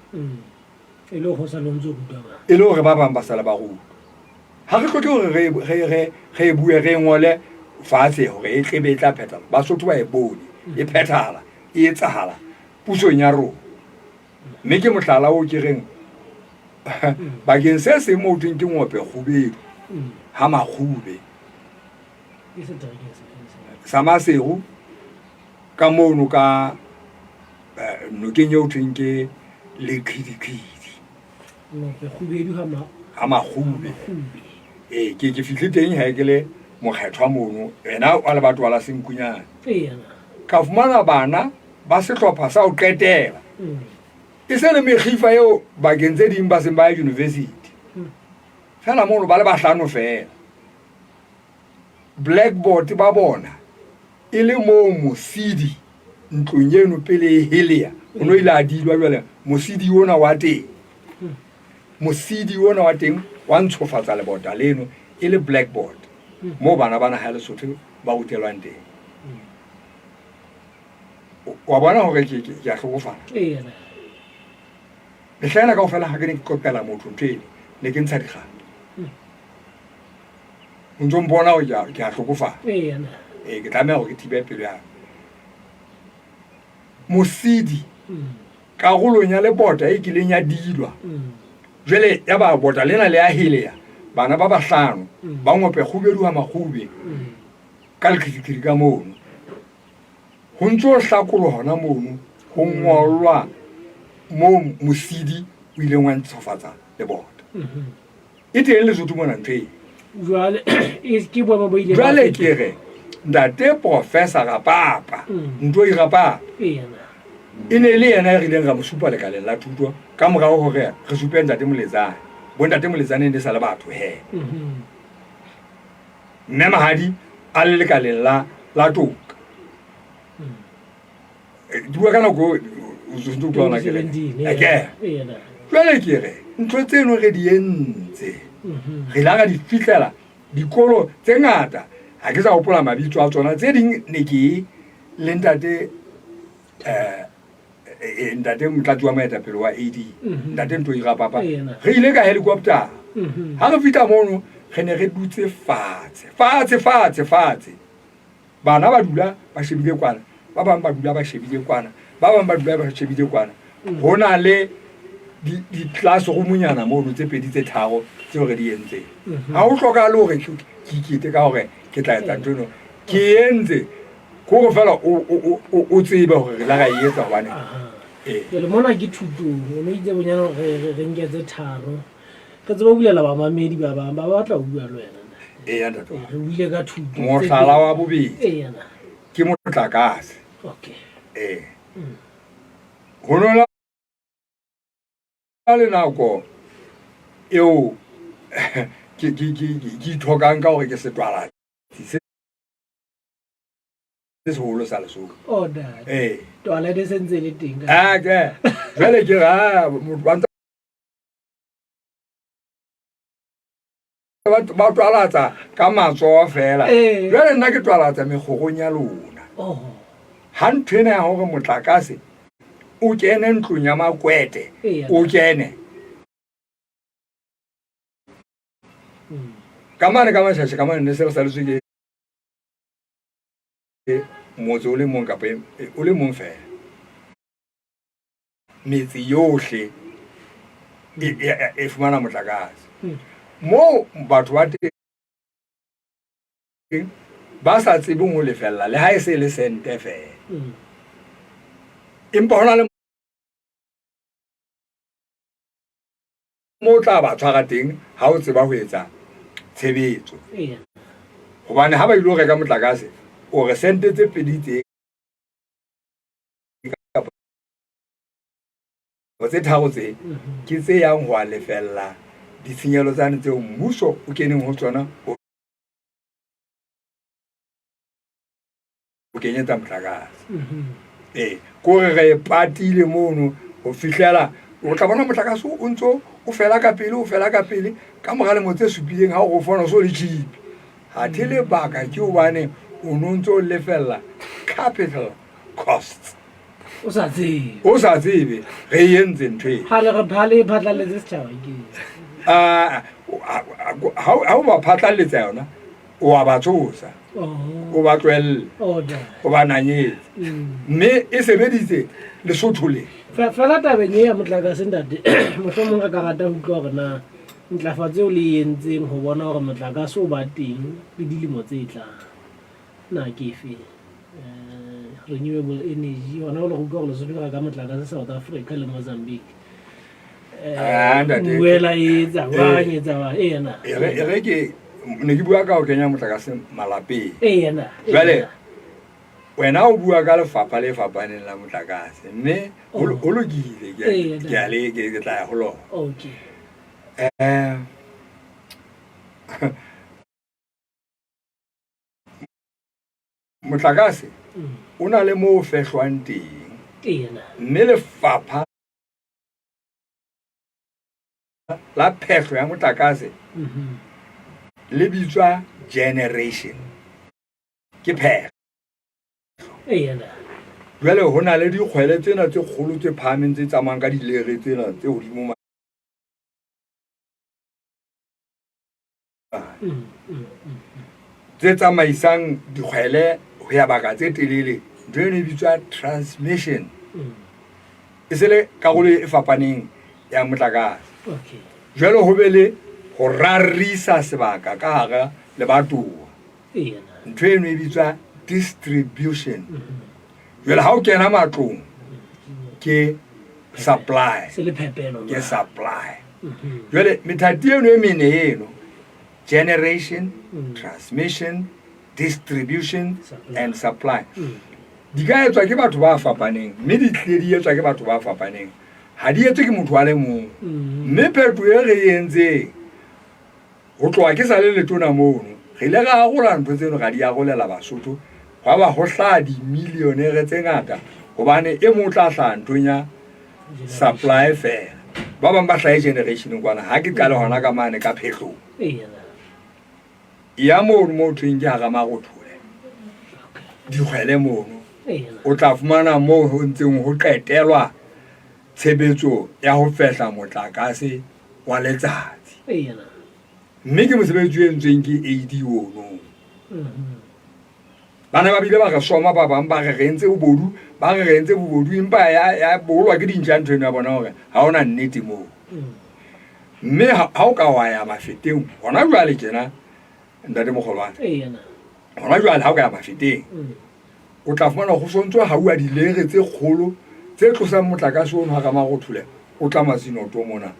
e le ho sa lonzo ruta ba e le hore ba bang ba sala ba ruta ha re hloke hore re bue re ngole fatshe hore e tlebe e tla phethala Basotho ba e bone e phethala e etsahala pusong ya rona mme ke mohlala o ke reng bakeng se se mo thweng ke ngope kgubedu ha makgube sa maseru ka mono ka nokeng eo thweng ke lekhidikidi ke khubedu ha makgube ke fihle teng ha ke le mokgethwa mono ena a le batho ba la senkunyana ka fumana bana ba sehlopha sa ho qetela e se le mekgifa eo bakeng tse ding ba seng ba ya university fela mono ba le bahlano fela blackboard ba bona e le moo mosidi ntlong eno pele e helea o no ile a dilwa jwale mosidi ona wa teng mosidi ona wa teng wa ntshofatsa lebota leno e le blackboard moo bana bana ha Lesotho ba utelwang teng wa bona hore ke a hlokofala le hlahela kaofela ha ke ne ke kopela motho ntwele ne ke ntsha dikgata o ntso mbona hore ke a hlokofala ke tlameha hore ke thibe pelo ya mosidi karolong ya lebota e kileng ya dilwa jwale ya ba bota lena le a helea bana ba bahlano ba ngope khubedu ha makgube ka lekhidikidi ka mono ho ntso hlakolo hona mono ho ngolwa mo mosidi o ile wa ntshofatsa le bota e teng le Lesotho mona ntwe jwale ke bo ba ile jwale ke re ntate professor Rapapa ntwe Rapapa e ne le yena re ileng ra mo supa lekaleng la thuto ka morao hore re supe ntate Moletsane bo ntate Moletsane ne sa le batho he mme mahadi a le lekaleng la toka bua kana go o ntse utlwana ke jwale ke re ntho tseno re di entse re la ga di fitlela dikolo tse ngata ha ke sa hopola mabitso a tsona tse ding ne ke le ntate ntate motlatsi wa moetapele wa AD ntate ntwe Rapapa re ile ka helicopter ha re fita mono re ne re dutse fatshe bana ba dula ba shebile kwana ba bang ba dula ba shebile kwana ba bang ba dula ba shebile kwana hona le di class roomnyana mono tse pedi tse tharo tseo re di entse ha o hloka le hore ke ikite ka hore ke tla etsa ntho ke entse go fela o tseba hore re la ga etsa hobane le mona ke thuto o itse bonyana re nketse tharo ka tseba bulela ba mamedi ba bang ba batla ho bua le wena ntate re buile ka thuto mohlala wa bobedi ke motlakase ho no la le nako eo ke ithokang ka hore ke setwala se seholo sa Lesotho twala de sentse le teng jwale ke ra ba twalatsa ka matsoho fela jwale nna ke twalatsa megogong ya lona ha ntho ena ya hore motlakase o kene ntlong ya makwete o kene ka mashashe ka mane ne se re saletswe ke motse o le mong kapa o le mong fela metsi yohle e fumana motlakase mo batho ba teng ba sa tsebeng ho lefella le ha e se le sente fela empa hona le mo tla ba tshwara teng ha o tseba ho etsa tshebetso hobane ha ba ile ho reka motlakase o re sente tse pedi tse tse tharo tse ke tse yang ho lefella ditshenyehelo tsane tseo mmuso o keneng ho tsona o kenyetsa motlakase ko re patile mono ho fihlela o tla bona motlakase o ntso o fela ka pele ka mora le motse supileng ha o fona so le chipi ha thele baka ke hobane o nontso lefella capital costs o sa tsebe re entse ntwe ha le re phale phatlaletse setjhaba ke ha o ba phatlalletsa yona o a ba tsosa o ba tlohelle o ba nanyetse mme e sebeditse Lesotho le fela tabeng ya motlakase ntate mohlomong re ka rata ho utlwa hore na ntlafatse o le entseng ho bona hore motlakase o ba teng le dilemo tse tlang na ke fe renewable energy ona o le go go le so ka motlakase South Africa le Mozambique wela etsa wa ena re ke ne ke bua ka o kenya motlakase malapeng ena jwale wena o bua ka lefapha le fapaneng la motlakase mme o lokile ke a le ke tla ya ho lona okay motlakase o na le mo fehlwang teng mme lefapha la phehlo ya motlakase le bitswa generation ke phehlo jwale ho na le dikgwele tsena tse kgolo tse phahameng tse tsamayang ka dilere tsena tse hodimo tse tsamaisang dikgwele ho ya baka tse telele ntho eno e bitswa transmission e se le karolo e fapaneng ya motlakase jwale ho be le ho rarisa sebaka ka hara lebatowa ntho eno e bitswa distribution jwale ha o kena matlong ke supply ke supply jwale methati eno e mene eno generation transmission distribution and supply di ka etswa ke batho ba fapaneng mme di tle di etswa ke batho ba fapaneng ha di etswe ke motho a le mong mme pheto e re entse ho tloha ke sa le letona mono re ile ra arola ntho tseno ga di arolela Basotho ga ba ho hlaha dimilionere tse ngata hobane e mo tla hlaha ntonya supply fela ba bang ba hlahe generation kwana ha ke qale hona ka mane ka phehlo ya mo thweng ke ha ma go thole dikgwele mono o tla fumana mo ho ntseng ho qetelwa tshebetso ya ho fehla motlakase wa letsatsi mme ke mosebetsi o entsweng ke AD ono bana ba bile ba re soma ba bang ba re rentse bobodu ba re rentse bobodu empa ya bolwa ke dintja ntho ya bona hore ha ona nnete mo mme ha o ka wa ya mafeteng hona jwale tjena ndate mogolwana hona jwale ha o ka ya mafeteng o tla fumana go sontso ha bua dilere tse kgolo tse tlosang motlakase ono ha ka ma go thule o tla masinoto mona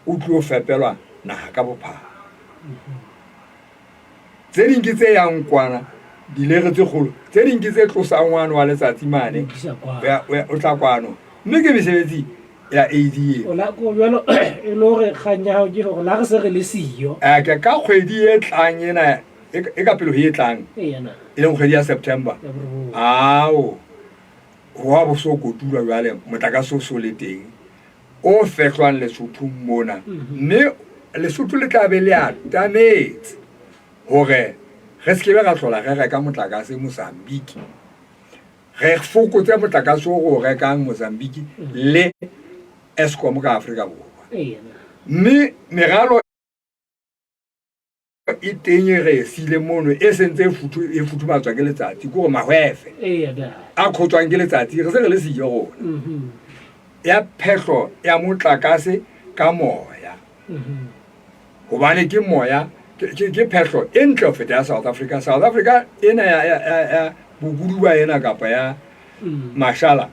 o tlo fepelwa naha ka bophara tse ding ke tse yang kwana dilere tse kgolo tse ding ke tse tlosang ngwana wa letsatsi mane o tla kwano mme ke mesebetsi ya AD o la go bjalo e lo re khanya ha ke go la re se re le siyo ke ka kgwedi e tlang ena e ka pelo e tlang e leng kgwedi ya September ao wa bo so go tula jwale motlakase o so le teng o fehlwang Lesotho mona mme Lesotho le tla be le a tametse hore re se ke be ga hlola re reka motlakase Mozambique re fokotse motlakase o go rekang Mozambique le Eskom ka Afrika Borwa mme meralo e teng re sile mono e sentse e futhumatswa ke letsatsi go mahwefe a khotswang ke letsatsi re se re le siyo gona ya phehlo ya motlakase ka moya hobane ke moya ke phehlo e ntle ho feta ya South Africa ena ya bogudu ba ena kapa ya mashala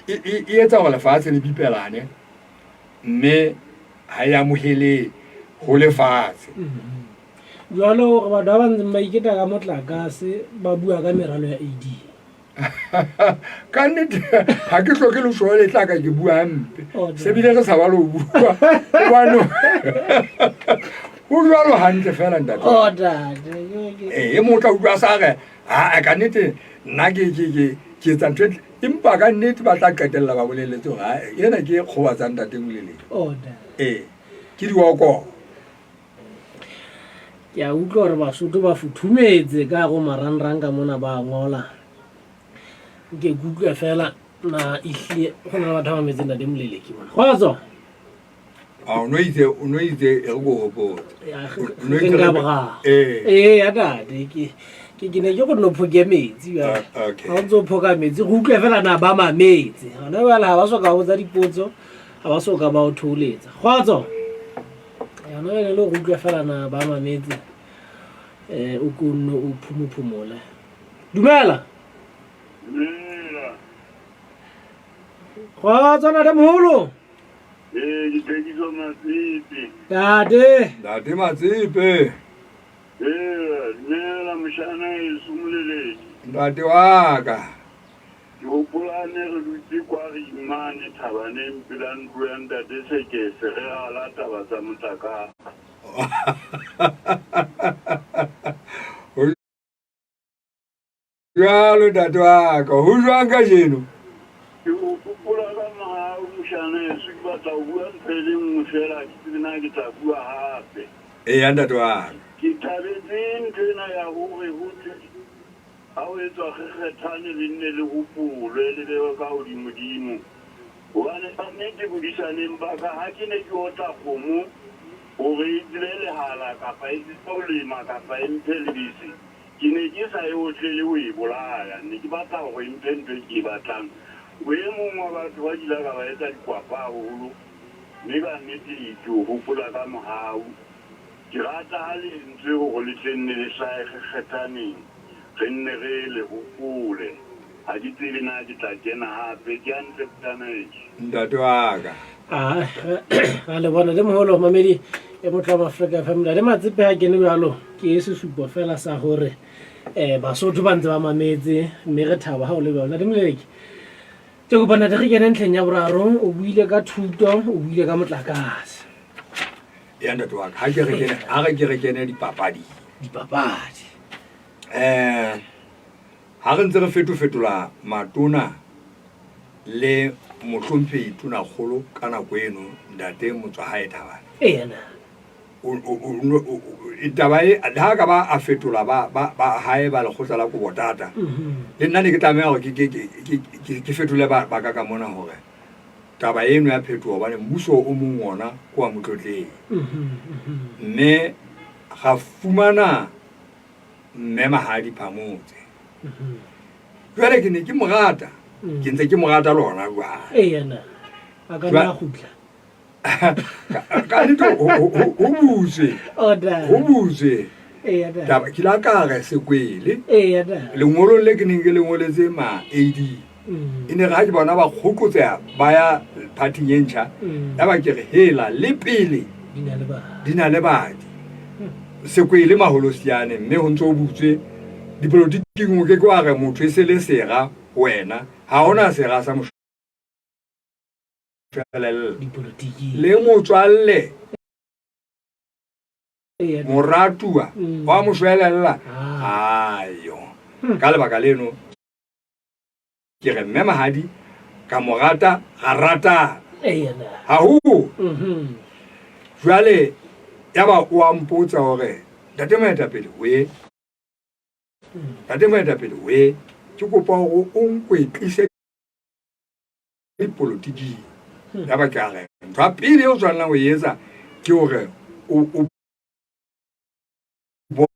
e etsa gore lefatshe le bipelane mme ha ya mohele go lefatshe jwalo go ba ba ntseng ba iketa ka motlakase ba bua ka meralo ya AD ka nnete ha ke hloke le so le tla ka ke bua hampe se bile re sa ba lo bua bano o jwalo hantle fela ntate e mo tla utlwa sa re ha ka nnete nna ke tsa ntwe empa ka nnete ba tla qetella ba boleletse ha ena ke khobatsang ntate Moleleki ke diwoko ya utlwa re Basotho ba futhumetse ka go marangrang ka mona ba ngola ke gugla fela na ihle gona batho ba metseng ntate Moleleki mona khwazo o no itse e go hopotsa no itse ka bra ya date ke ne ke go no phoke metsi ya ha ntse o phoka metsi go utlwa fela na ba mametse hona wala ha ba so ka go tsa dipotso ha ba so ka ba o tholetsa khwazo ya no le go utlwa fela na ba mametse o kunno o phumuphumola dumela Kgotso ntatemoholo. Ke thekiso Matsipe. Ntate Matsipe. Dumela moshana heso Moleleki. Ntate wa ka. Ke hopola ne re dutse kwa re imane Thabaneng pela ntlo ya ntate Sekese re ala taba tsa motlakase. Jwalo ntate wa ka, ho jwang kajeno? Ke hopola ka mahao moshana heso ke batla ho bua ntho e le nngwe fela ke tsena ke tla bua hape. Eya ntate wa ka. Ke thabetse ntho ena ya hore ho thwe ha o etswa kgekgethane le nne le hopolwe le bewe ka hodimodimo. Hobane kannete bodisaneng ba ka ha ke ne ke otla kgomo hore e tsebe lehala kapa e tsebe ho lema kapa e mphe lebese, ke ne ke sa e otle le ho e bolaya, ne ke batla hore e mphe ntho e ke e batlang. O e mong wa batho ba kila ka ba etsa dikwapa haholo, mme ka nnete ke o hopola ka mohau. Ke rata ha lentswe hore le tle nne le hlahe kgekgethaneng, re nne re le hopole. Ha ke tsebe na ke tla kena hape, ke hantle putaneke. Ntate wa ka. Ga le bona Ntatemoholo mamedi e motla wa Africa FM. Le Matsipe ha kene bjalo ke sesupo fela sa hore Basotho ba ntse ba mametse mme re thaba ha o le bjalo. Ntatemoholo ke go bona re kene ntlheng ya boraro, o buile ka thuto, o buile ka motlakase. Ya ntate wa ka, ha ke re kene dipapadi. Ha re ntse re fetola matona le mohlomphehi tona kgolo ka nako eno ntate motswa hae Thabane. Taba e ha ka ba a fetola ba hae ba lekgotla la Kobotata, le nna ne ke tlameha hore ke fetole ba ka mona hore taba eno ya phetoho hobane mmuso o mong ona ko wa Motlotleng. Mme ga fumana mme Mahadi Phamotse. Jwale ke ne ke morata, ke ntse ke morata lona jwale. A ka nna khutla. Ka dito ho buse. Taba ke la ka re sekwele. Lengolo le ke neng ke lengoletse ma AD. Ine ga ke bona ba khokotsa ba ya party yentsha. Ya ba ke re hela le pele dina le badi. Sekwele maholo siane mme ho ntso butswe dipolotiki ngo ke kwa re motho e se le sera wena ha ona sera sa mo le motswalle moratua wa moshwelella ayo ka lebaka leno ke re mme Mahadi ka morata ga rata ha ho jwale ya ba o ampotsa hore ntate moetapele we ke kopa hore o nkwetlise dipolotiki. Ya ba ke a re ntho ya pele o tshwanelang ho etsa ke hore o bone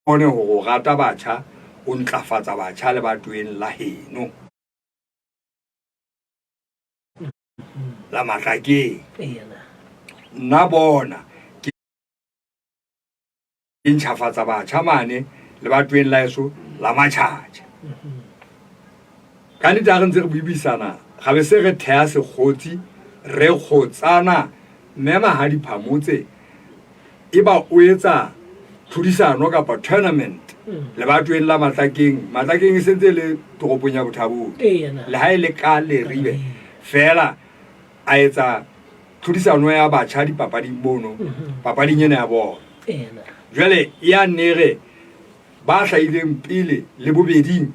hore o rata batjha, o ntlafatsa batjha le batweng la heno la Mahlakeng. Nna bona ke ntjhafatsa batjha mane le batweng la eso la Matjhatjha. Ka nnete ha re ntse re buisana ga be se re thea sekgotsi re kgotsana mme Mahadi Phamotse e ba o etsa tlhodisano kapa tournament le batweng la Mahlakeng e sentse le toropong ya Bothabong le ha e le ka le ribe fela a etsa tlhodisano ya batjha dipapading bono papading ena ya bona. Jwale ya nere ba hlaileng pele le bobeding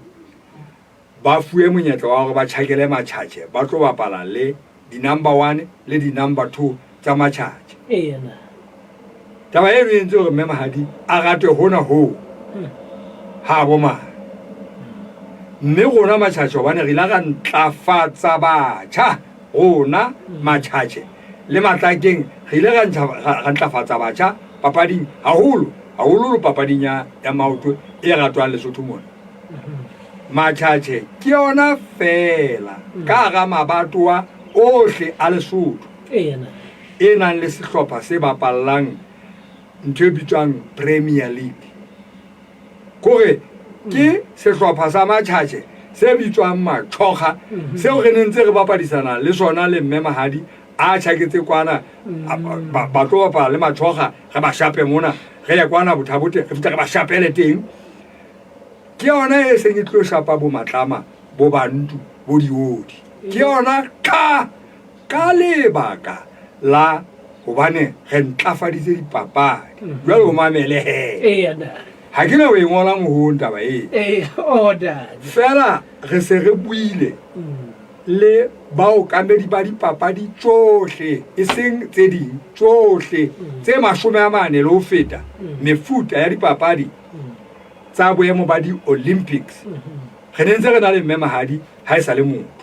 ba fuwe monyetla wa hore ba tjhakele Matjhatjha ba tlo bapala le di number 1 le di number 2 tsa Matjhatjha. Taba e re entse hore mme Mahadi a rate hona ho ha boma mme rona Matjhatjha hobane re la ga ntlafatsa batjha rona Matjhatjha le Mahlakeng re ile ga ntlafatsa batjha papading haholo papading ya maoto e ratwang Lesotho mona. Matjhatjha ke yona fela ka ga mabatoa ohle a Lesotho e nang le sehlopha se bapallang ntho e bitswang Premier League. Kore ke sehlopha sa Matjhatjha se bitswang matjhoga seo re ne ntse re bapadisana le sona le mme Mahadi a tjhaketse kwana ba tlo bapala le matjhoga re ba shape mona re ya kwana bothabote re fitla re ba shapele teng ke yona e seng e tlo shapa bo matlama bo bantu bo diodi ke yona ka lebaka la hobane re ntlafaditse dipapadi jwale o mamele he ha ke na o e ngolang ho ntaba order fela re se re buile le bao kamedi ba dipapadi tsohle e seng tse ding tsohle tse 40 le ho feta mefuta ya dipapadi tsa boemo ba di Olympics re ne ntse re na le mme Mahadi ha e sa le motho